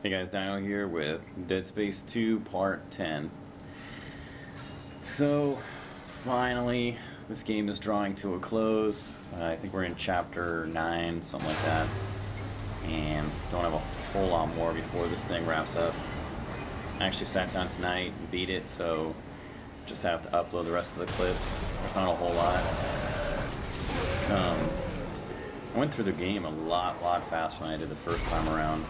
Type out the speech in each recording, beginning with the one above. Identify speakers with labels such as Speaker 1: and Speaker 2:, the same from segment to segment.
Speaker 1: Hey guys, Dino here with Dead Space 2 Part 10. So, finally, this game is drawing to a close. I think we're in Chapter 9, something like that. And don't have a whole lot more before this thing wraps up. I actually sat down tonight and beat it, so just have to upload the rest of the clips. There's not a whole lot. I went through the game a lot faster than I did the first time around.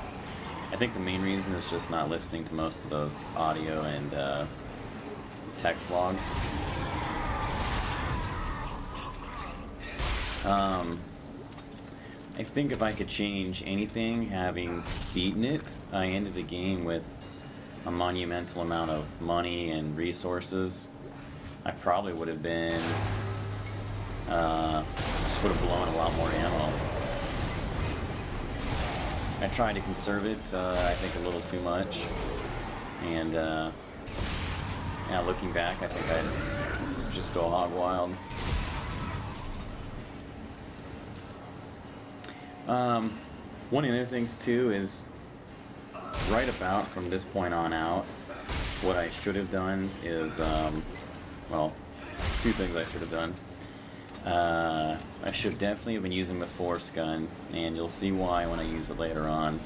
Speaker 1: I think the main reason is just not listening to most of those audio and text logs. I think if I could change anything, having beaten it, I ended the game with a monumental amount of money and resources. I probably would have been, just would have blown a lot more ammo. I tried to conserve it, I think a little too much, and yeah, looking back, I think I'd just go hog wild. One of the other things too is, right about from this point on out, what I should have done is, well, two things I should have done. I should definitely have been using the force gun, and you'll see why when I use it later on.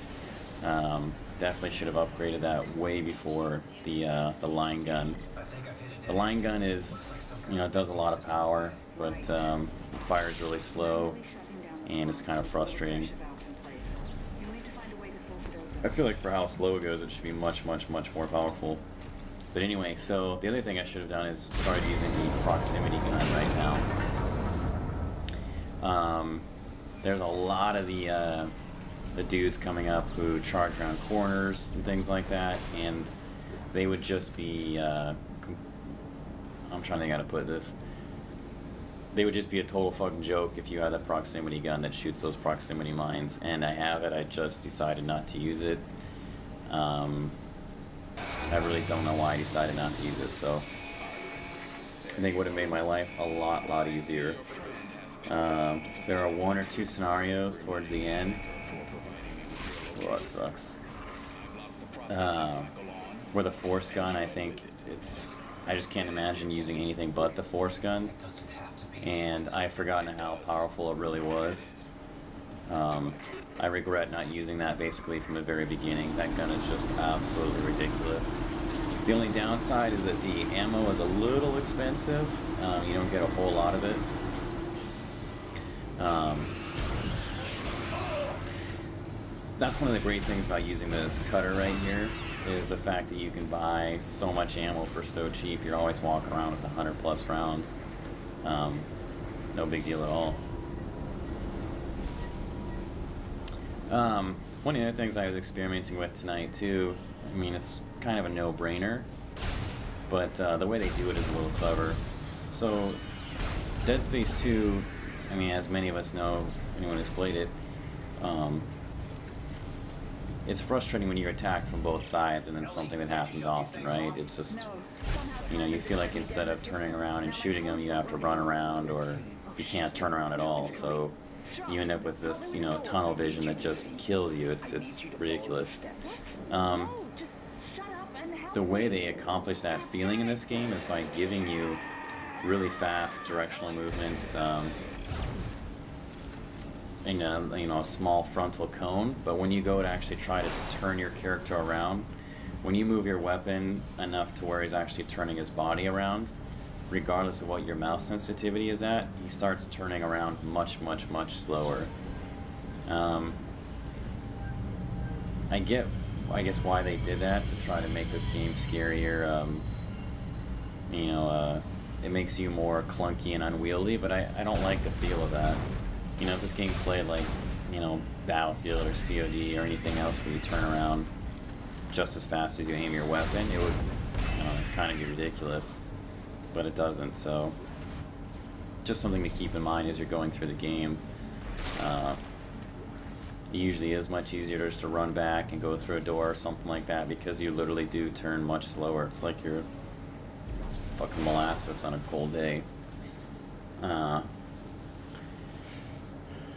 Speaker 1: Definitely should have upgraded that way before the line gun. The line gun is, you know, it does a lot of power, but it fires really slow, and it's kind of frustrating. I feel like for how slow it goes, it should be much more powerful. But anyway, so the other thing I should have done is started using the proximity gun right now. There's a lot of the dudes coming up who charge around corners and things like that, and they would just be, I'm trying to think how to put this. They would just be a total fucking joke if you had a proximity gun that shoots those proximity mines, and I have it, I just decided not to use it. I really don't know why I decided not to use it, so I think it would have made my life a lot easier. There are one or two scenarios towards the end. Oh, that sucks. Where the force gun, I think I just can't imagine using anything but the force gun. And I've forgotten how powerful it really was. I regret not using that basically from the very beginning. That gun is just absolutely ridiculous. The only downside is that the ammo is a little expensive. You don't get a whole lot of it. That's one of the great things about using this cutter right here, is the fact that you can buy so much ammo for so cheap. You're always walking around with 100+ rounds. No big deal at all. One of the other things I was experimenting with tonight too, I mean, it's kind of a no-brainer, but the way they do it is a little clever. So Dead Space 2, I mean, as many of us know, anyone who's played it, it's frustrating when you're attacked from both sides, and then something that happens often, right? It's just, you know, you feel like instead of turning around and shooting them, you have to run around, or you can't turn around at all, so you end up with this, you know, tunnel vision that just kills you. It's ridiculous. The way they accomplish that feeling in this game is by giving you really fast directional movement, in a, you know, a small frontal cone, but when you go to actually try to turn your character around, when you move your weapon enough to where he's actually turning his body around, regardless of what your mouse sensitivity is at, he starts turning around much slower. I guess why they did that, to try to make this game scarier. You know, it makes you more clunky and unwieldy, but I don't like the feel of that. You know, if this game played like, you know, Battlefield or COD or anything else where you turn around just as fast as you aim your weapon, it would, you know, kind of be ridiculous. But it doesn't, so just something to keep in mind as you're going through the game. It usually is much easier just to run back and go through a door or something like that, because you literally do turn much slower. It's like you're fucking molasses on a cold day.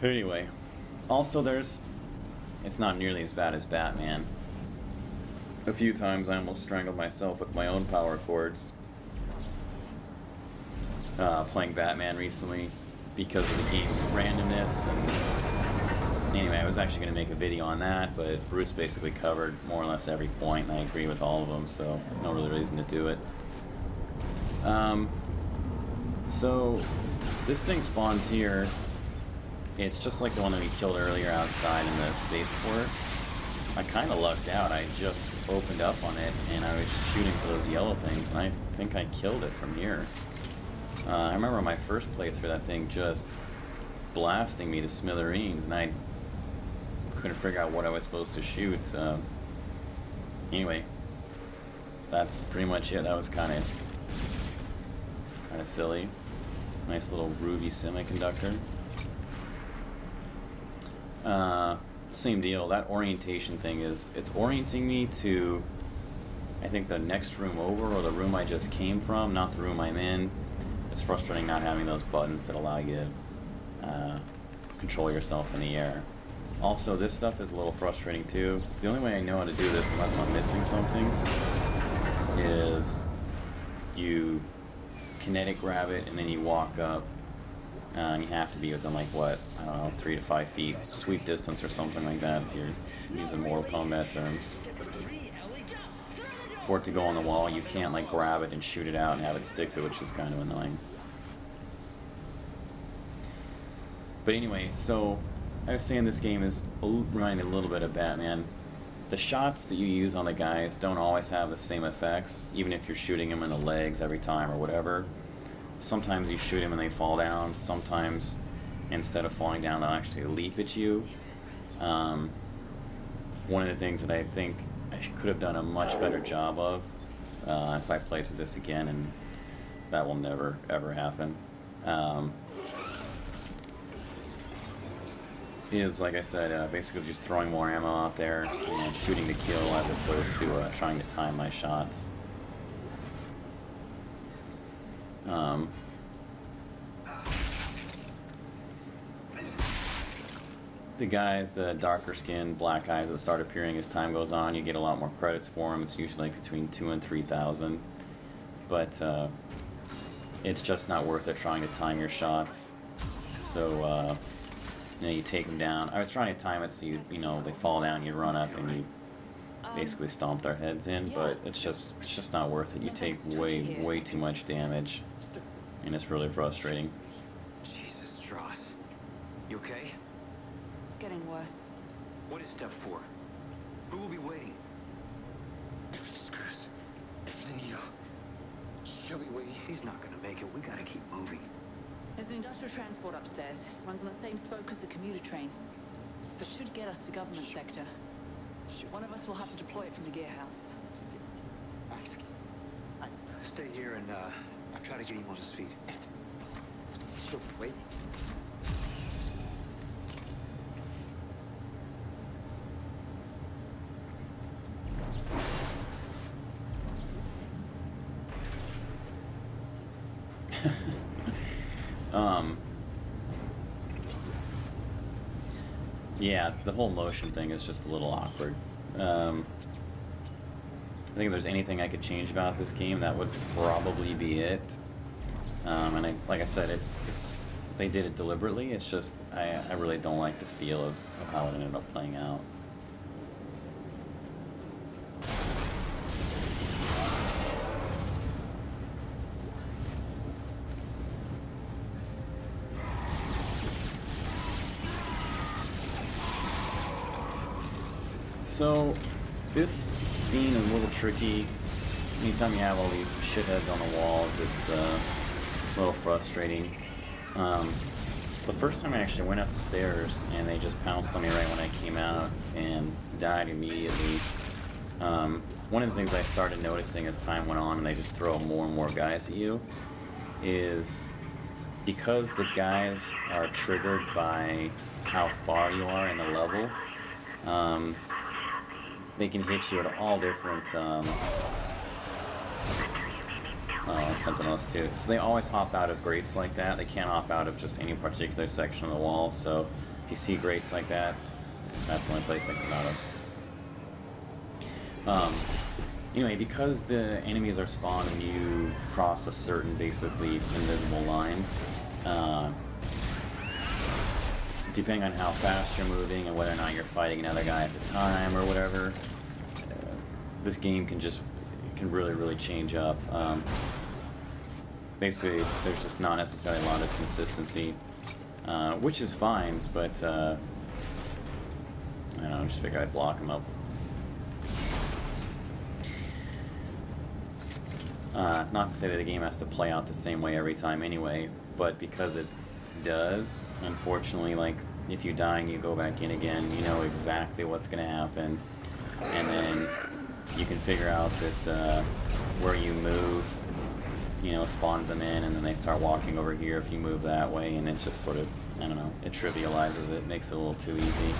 Speaker 1: Anyway, also it's not nearly as bad as Batman. A few times I almost strangled myself with my own power cords. Playing Batman recently because of the game's randomness. And anyway, I was actually going to make a video on that, but Bruce basically covered more or less every point, and I agree with all of them, so no really reason to do it. So this thing spawns here. It's just like the one that we killed earlier outside in the spaceport. I kind of lucked out. I just opened up on it, and I was shooting for those yellow things, and I think I killed it from here. I remember my first playthrough, that thing just blasting me to smithereens, and I couldn't figure out what I was supposed to shoot. Anyway, that's pretty much it. That was kind of silly. Nice little ruby semiconductor. Same deal. That orientation thing it's orienting me to, I think, the next room over, or the room I just came from, not the room I'm in. It's frustrating not having those buttons that allow you to control yourself in the air. Also, this stuff is a little frustrating too. The only way I know how to do this, unless I'm missing something, is you kinetic grab it and then you walk up, and you have to be within, like, what, I don't know, 3 to 5 feet sweep distance or something like that if you're using Mortal Kombat terms. For it to go on the wall, you can't, like, grab it and shoot it out and have it stick to it, which is kind of annoying. But anyway, so I was saying this game is reminding a little bit of Batman. The shots that you use on the guys don't always have the same effects, even if you're shooting them in the legs every time or whatever. Sometimes you shoot them and they fall down. Sometimes, instead of falling down, they'll actually leap at you. One of the things that I think I could have done a much better job of, if I play through this again, and that will never ever happen, is, like I said, basically just throwing more ammo out there and shooting to kill as opposed to trying to time my shots. The guys, the darker skinned black guys that start appearing as time goes on, you get a lot more credits for them. It's usually like between 2,000 and 3,000, but it's just not worth it trying to time your shots. So you know, you take them down. I was trying to time it so you know, they fall down, you run up, and you basically stomp their heads in. But it's just not worth it. You take way too much damage, and it's really frustrating.
Speaker 2: Jesus, Strauss, you okay?
Speaker 3: It's getting worse.
Speaker 2: What is step 4? Who will be waiting?
Speaker 4: If the screws, if the needle, she'll be waiting.
Speaker 2: He's not gonna make it. We gotta keep moving.
Speaker 3: There's an industrial transport upstairs. Runs on the same spoke as the commuter train. It should get us to government sector. One of us will have to deploy it from the gear house.
Speaker 2: Stay here and I'll try to get him on his feet.
Speaker 4: She'll wait.
Speaker 1: Yeah, the whole motion thing is just a little awkward. I think if there's anything I could change about this game, that would probably be it. And like I said, it's they did it deliberately. It's just I really don't like the feel of how it ended up playing out. So, this scene is a little tricky. Anytime you have all these shitheads on the walls, it's a little frustrating. The first time I actually went up the stairs, and they just pounced on me right when I came out, and died immediately. One of the things I started noticing as time went on, and they just throw more and more guys at you, is because the guys are triggered by how far you are in the level, they can hit you at all different, oh, that's something else too. So they always hop out of grates like that. They can't hop out of just any particular section of the wall. So if you see grates like that, that's the only place they come out of. Anyway, because the enemies are spawned when you cross a certain, basically, invisible line, depending on how fast you're moving and whether or not you're fighting another guy at the time or whatever, this game can really, really change up. Basically, there's just not necessarily a lot of consistency, which is fine, but I don't know, I just figured I'd block them up. Not to say that the game has to play out the same way every time anyway, but because it does, unfortunately, like, if you die and you go back in again, you know exactly what's going to happen, and then you can figure out that where you move, you know, spawns them in, and then they start walking over here if you move that way, and it just sort of, I don't know, it trivializes it, makes it a little too easy.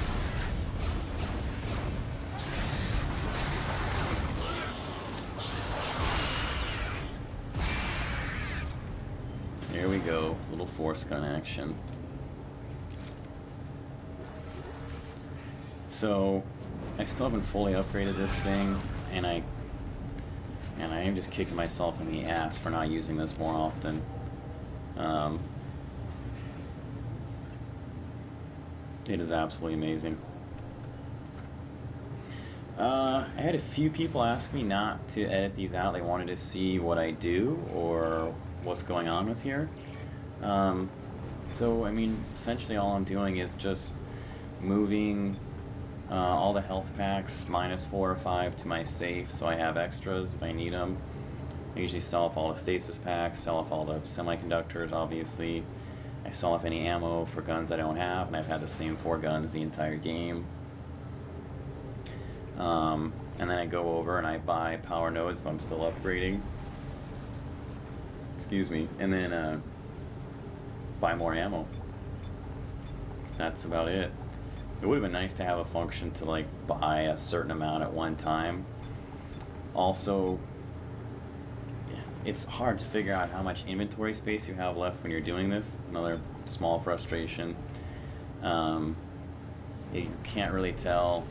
Speaker 1: Here we go, little force gun action. So, I still haven't fully upgraded this thing, and I am just kicking myself in the ass for not using this more often. It is absolutely amazing. I had a few people ask me not to edit these out. They wanted to see what I do or what's going on with here. So, I mean, essentially all I'm doing is just moving all the health packs -4 or 5 to my safe, so I have extras if I need them. I usually sell off all the stasis packs, sell off all the semiconductors, obviously. I sell off any ammo for guns I don't have, and I've had the same 4 guns the entire game. And then I go over and I buy power nodes if I'm still upgrading. Excuse me. And then buy more ammo. That's about it. It would have been nice to have a function to, like, buy a certain amount at one time. Also, it's hard to figure out how much inventory space you have left when you're doing this. Another small frustration. You can't really tell.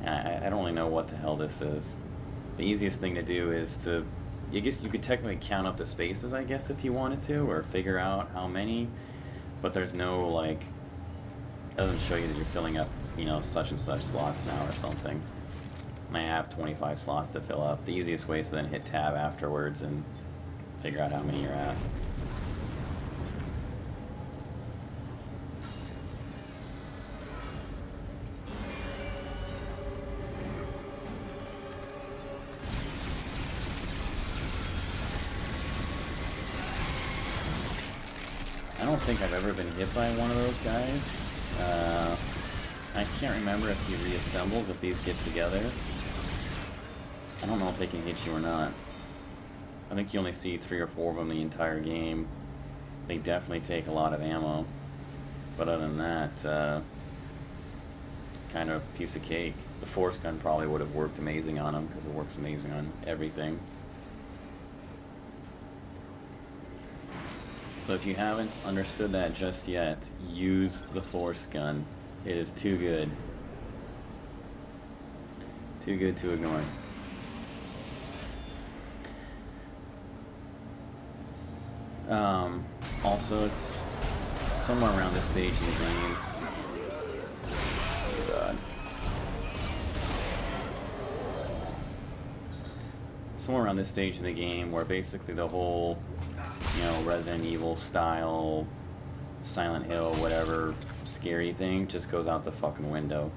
Speaker 1: I don't really know what the hell this is. The easiest thing to do is to, I guess you could technically count up the spaces, I guess, if you wanted to, or figure out how many, but there's no, like, it doesn't show you that you're filling up, you know, such and such slots now or something. And I have 25 slots to fill up. The easiest way is to then hit tab afterwards and figure out how many you're at. I don't think I've ever been hit by one of those guys. I can't remember if he reassembles, if these get together. I don't know if they can hit you or not. I think you only see 3 or 4 of them the entire game. They definitely take a lot of ammo. But other than that, kind of a piece of cake. The force gun probably would have worked amazing on them, because it works amazing on everything. So if you haven't understood that just yet, use the force gun. It is too good. Too good to ignore. Also, it's somewhere around this stage in the game. Oh God. Somewhere around this stage in the game where basically the whole, you know, Resident Evil style, Silent Hill, whatever, scary thing just goes out the fucking window.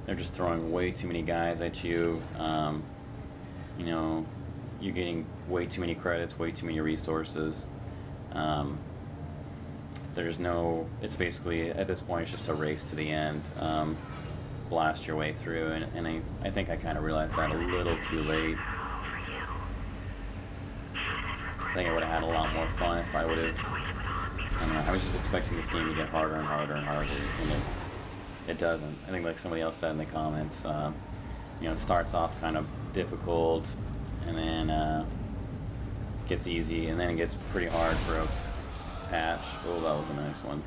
Speaker 1: They're just throwing way too many guys at you. You know, you're getting way too many credits, way too many resources. There's no, it's basically, at this point, it's just a race to the end. Blast your way through, and I think I kind of realized that a little too late. I think I would have had a lot more fun if I would have, I don't know, I was just expecting this game to get harder and harder and harder, and it doesn't. I think, like somebody else said in the comments, you know, it starts off kind of difficult, and then gets easy, and then it gets pretty hard for a patch. Oh, that was a nice one.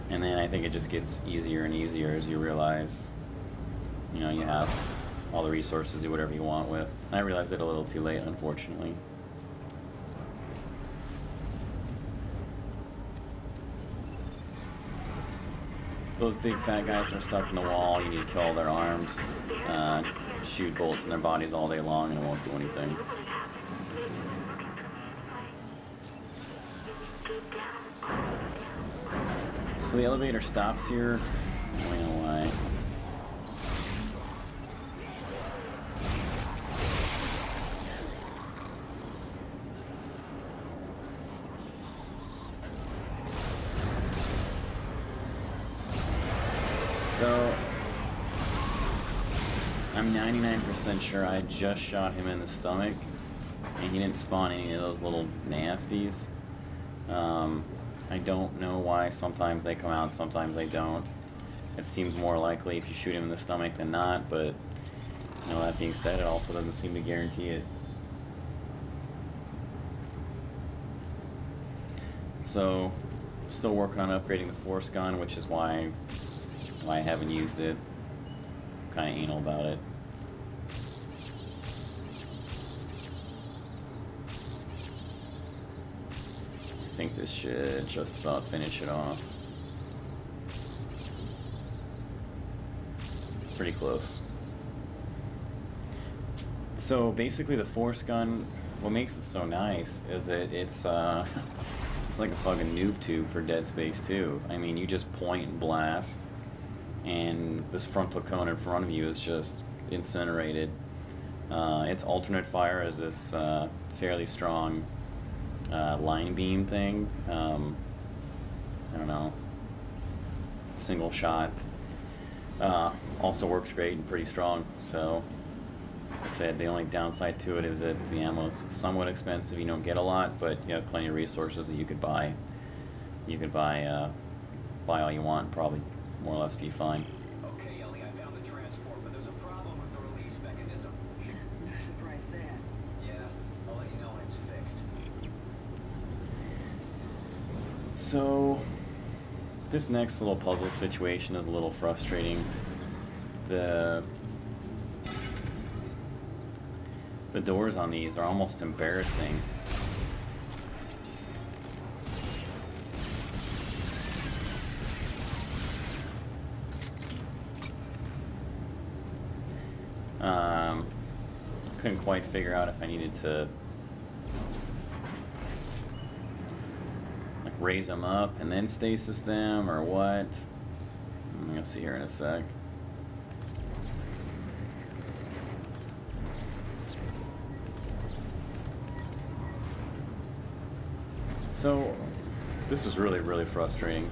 Speaker 1: And then I think it just gets easier and easier as you realize, you know, you have all the resources, do whatever you want with. I realized it a little too late, unfortunately. Those big fat guys that are stuck in the wall, you need to kill all their arms, shoot bullets in their bodies all day long, and it won't do anything. So the elevator stops here. I don't know why. So, I'm 99% sure I just shot him in the stomach, and he didn't spawn any of those little nasties. I don't know why sometimes they come out, sometimes they don't. It seems more likely if you shoot him in the stomach than not, but, you know, that being said, it also doesn't seem to guarantee it. So, still working on upgrading the force gun, which is why I haven't used it. Kind of anal about it. I think this should just about finish it off. Pretty close. So basically the force gun, what makes it so nice is that it's it's like a fucking noob tube for Dead Space 2. I mean, you just point and blast, and this frontal cone in front of you is just incinerated. Its alternate fire is this fairly strong line beam thing. I don't know. Single shot. Also works great and pretty strong. So, like I said, the only downside to it is that the ammo is somewhat expensive. You don't get a lot, but you have plenty of resources that you could buy. You could buy all you want, probably more or less be fine.
Speaker 5: Okay, Ellie, I found the transport, but there's a problem with the release mechanism.
Speaker 3: No surprise there.
Speaker 5: Yeah, I'll let you know when it's fixed.
Speaker 1: So, this next little puzzle situation is a little frustrating. The doors on these are almost embarrassing. Couldn't quite figure out if I needed to like raise them up and then stasis them or what. I'm gonna see here in a sec. So this is really frustrating.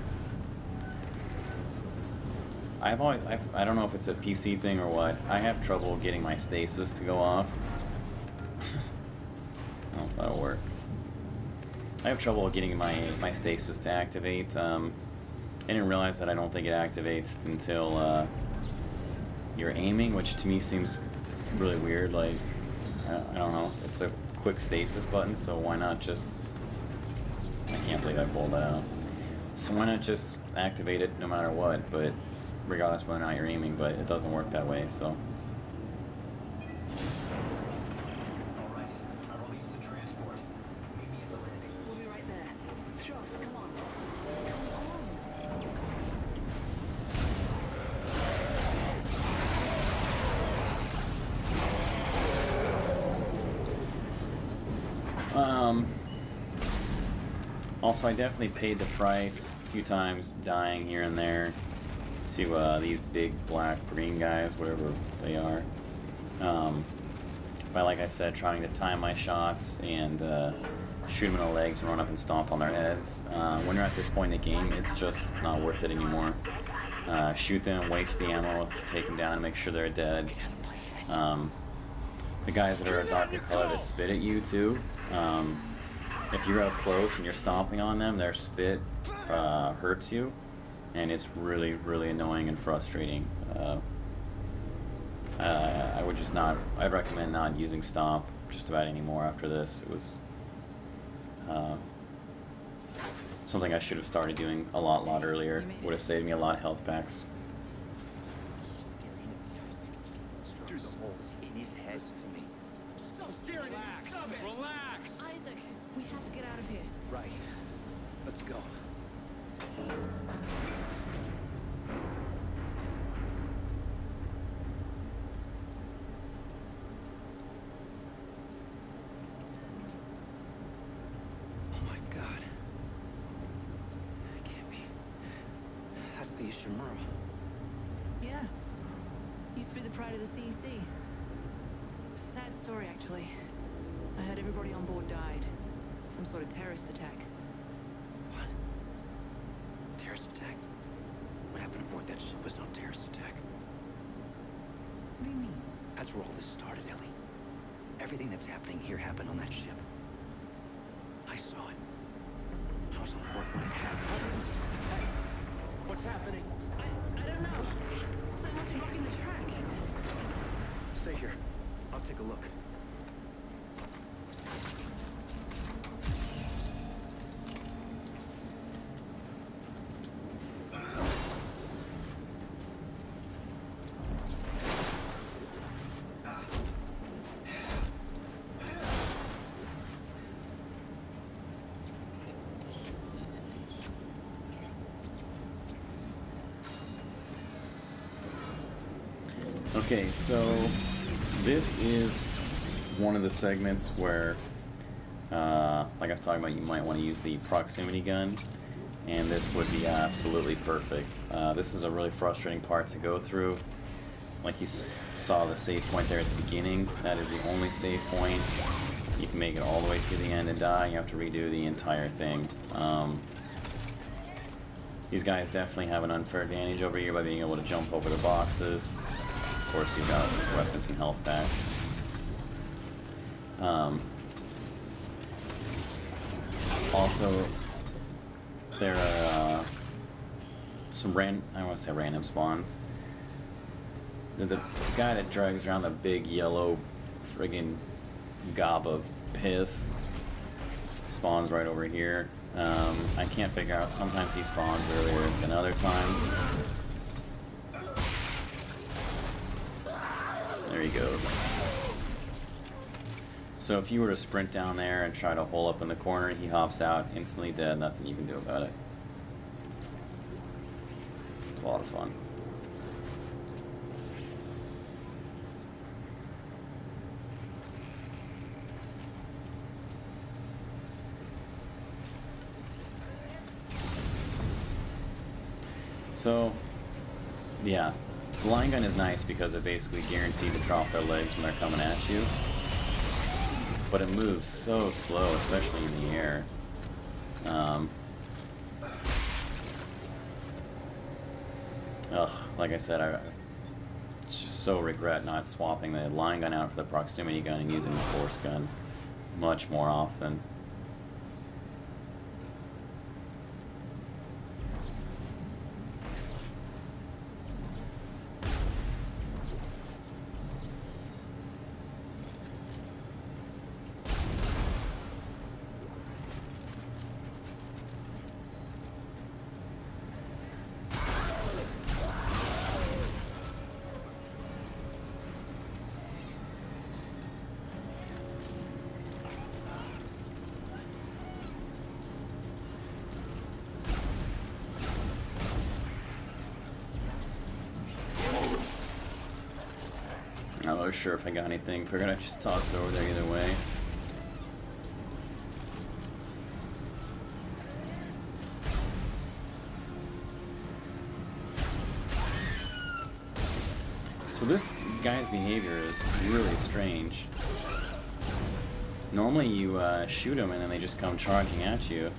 Speaker 1: I don't know if it's a PC thing or what. I have trouble getting my stasis to go off. Oh, that'll work. I have trouble getting my stasis to activate. I didn't realize that I don't think it activates until you're aiming, which to me seems really weird. Like, I don't know. It's a quick stasis button, so why not just... I can't believe I pulled that out. So why not just activate it no matter what, but regardless whether or not you're aiming, but it doesn't work that way, so...
Speaker 5: Alright, I released the transport. Meet me at the landing.
Speaker 3: We'll be right there. Trust, come on.
Speaker 1: Also, I definitely paid the price a few times, dying here and there to these big black green guys, whatever they are. By, like I said, trying to time my shots and shoot them in the legs and run up and stomp on their heads. When you're at this point in the game, it's just not worth it anymore. Shoot them, waste the ammo to take them down and make sure they're dead. The guys that are a darker color that spit at you too. If you're up close and you're stomping on them, their spit hurts you, and it's really annoying and frustrating. I would just not. I'd recommend not using stomp just about anymore after this. It was something I should have started doing a lot earlier. Would have saved me a lot of health packs.
Speaker 2: through the holes in his head to me.
Speaker 4: Stop staring at me! Stop it!
Speaker 2: Relax!
Speaker 3: Isaac, we have to get out of here.
Speaker 2: Right. Let's go. Oh my God. That can't be. That's the Ishimura.
Speaker 3: Yeah. Used to be the pride of the CEC. Sad story, actually. I heard everybody on board died. Some sort of terrorist attack.
Speaker 2: What? Terrorist attack? What happened aboard that ship was no terrorist attack.
Speaker 3: What do you mean?
Speaker 2: That's where all this started, Ellie. Everything that's happening here happened on that ship. I saw it. I was on board when it happened. Hey, what's happening?
Speaker 3: I don't know. Something must be blocking the track.
Speaker 2: Stay here. I'll take a look.
Speaker 1: Okay, so this is one of the segments where, like I was talking about, you might want to use the proximity gun, and this would be absolutely perfect. This is a really frustrating part to go through. Like you saw the save point there at the beginning, that is the only save point. You can make it all the way to the end and die, you have to redo the entire thing. These guys definitely have an unfair advantage over here by being able to jump over the boxes. Of course, you've got weapons and health packs. Also, there are some I don't want to say random spawns. The guy that drags around the big yellow friggin' gob of piss spawns right over here. I can't figure out, sometimes he spawns earlier than other times. There he goes. So if you were to sprint down there and try to hole up in the corner, he hops out, instantly dead, nothing you can do about it. It's a lot of fun. So, yeah. The line gun is nice because it basically guaranteed to drop their legs when they're coming at you. But it moves so slow, especially in the air. Like I said, I just so regret not swapping the line gun out for the proximity gun and using the force gun much more often. I'm not sure if I got anything. Figured I'd just toss it over there either way. So this guy's behavior is really strange. Normally you shoot him and then they just come charging at you.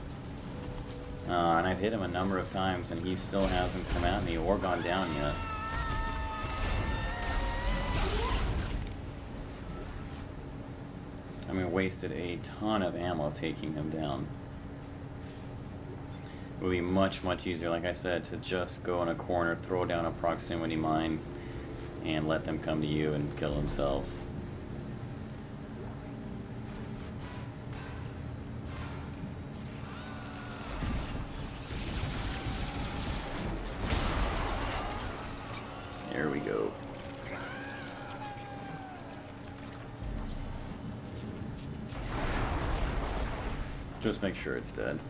Speaker 1: And I've hit him a number of times and he still hasn't come at me or gone down yet. I mean, wasted a ton of ammo taking him down. It would be much, much easier, like I said, to just go in a corner, throw down a proximity mine, and let them come to you and kill themselves. There we go. Just make sure it's dead.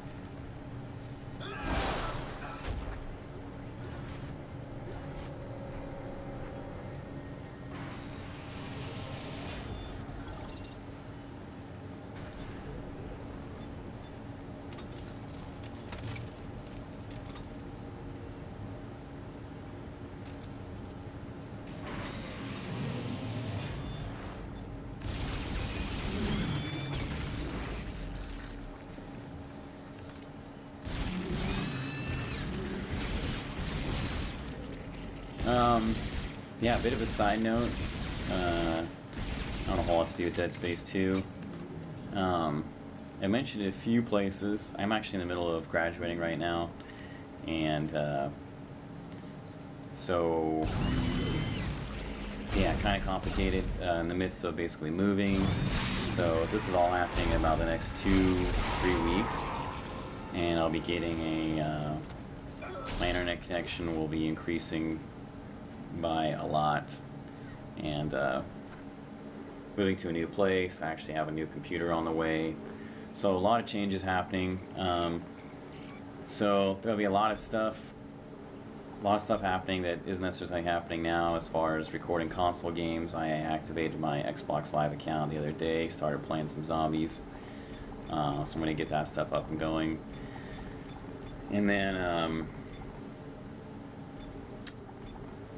Speaker 1: Yeah, a bit of a side note. I don't know a whole lot to do with Dead Space 2. I mentioned it a few places. I'm actually in the middle of graduating right now, and so yeah, kind of complicated. In the midst of basically moving, so this is all happening in about the next 2-3 weeks, and I'll be getting a my internet connection will be increasing by a lot, and moving to a new place. I actually have a new computer on the way, so a lot of changes happening. So there'll be a lot of stuff happening that isn't necessarily happening now. As far as recording console games, I activated my Xbox Live account the other day, started playing some zombies, so I'm going to get that stuff up and going. And then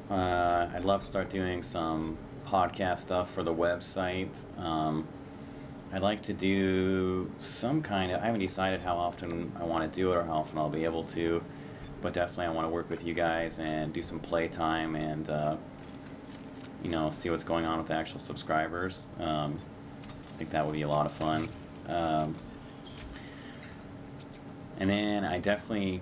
Speaker 1: I'd love to start doing some podcast stuff for the website. I'd like to do some kind of, I haven't decided how often I want to do it or how often I'll be able to, but definitely I want to work with you guys and do some playtime and, you know, see what's going on with the actual subscribers. I think that would be a lot of fun. And then I definitely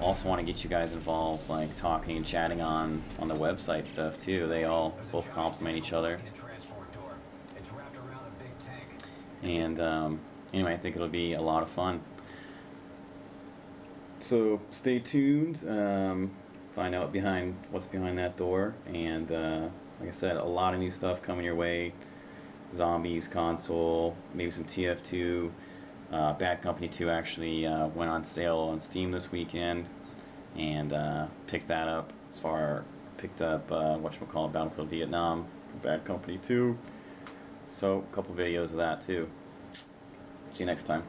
Speaker 1: also want to get you guys involved, like talking and chatting on the website stuff too. They all both complement each other. And anyway, I think it'll be a lot of fun. So stay tuned. Find out what's behind that door. And like I said, a lot of new stuff coming your way. Zombies, console, maybe some TF2. Bad Company 2 actually went on sale on Steam this weekend, and picked that up. Picked up whatchamacallit, Battlefield Vietnam for Bad Company 2. So a couple videos of that too. See you next time.